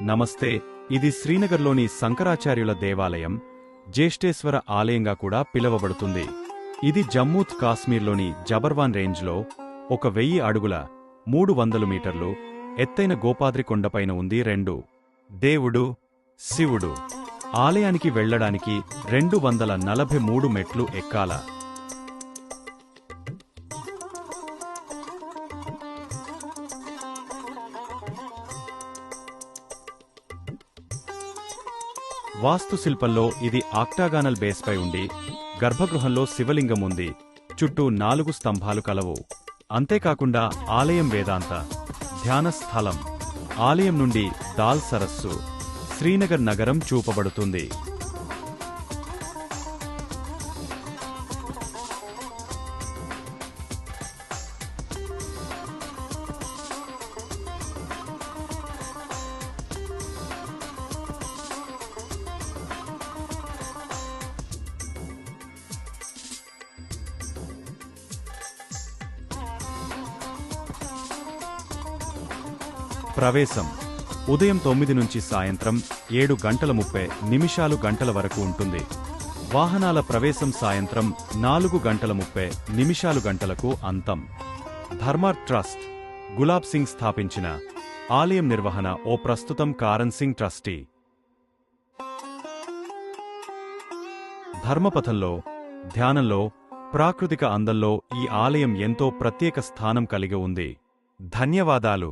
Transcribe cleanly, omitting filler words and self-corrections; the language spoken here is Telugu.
నమస్తే. ఇది శ్రీనగర్లోని శంకరాచార్యుల దేవాలయం, జ్యేష్ఠేశ్వర ఆలయంగా కూడా పిలువబడుతుంది. ఇది జమ్మూ కాశ్మీర్లోని జబర్వాన్ రేంజ్లో 1000 అడుగుల 300 మీటర్లు ఎత్తైన గోపాద్రి కొండపైన ఉంది. దేవుడు శివుడు ఆలయానికి వెళ్లడానికి 243 మెట్లు ఎక్కాల. వాస్తుశిల్పంలో ఇది ఆక్టాగానల్ బేస్పై ఉండి గర్భగృహంలో శివలింగం ఉంది. చుట్టూ 4 స్తంభాలు కలవు. అంతేకాకుండా ఆలయం వేదాంత ధ్యాన స్థలం. ఆలయం నుండి దాల్ సరస్సు, శ్రీనగర్ నగరం చూపబడుతుంది. ప్రవేశం ఉదయం 9 నుంచి సాయంత్రం 7:30 వరకు ఉంటుంది. వాహనాల ప్రవేశం సాయంత్రం 4:30 అంతం. ధర్మార్ ట్రస్ట్ గులాబ్ సింగ్ స్థాపించిన ఆలయం నిర్వహణ ప్రస్తుతం కారణ్ సింగ్ ట్రస్టీ. ధర్మపథంలో, ధ్యానంలో, ప్రాకృతిక అందంలో ఈ ఆలయం ఎంతో ప్రత్యేక స్థానం కలిగి ఉంది. ధన్యవాదాలు.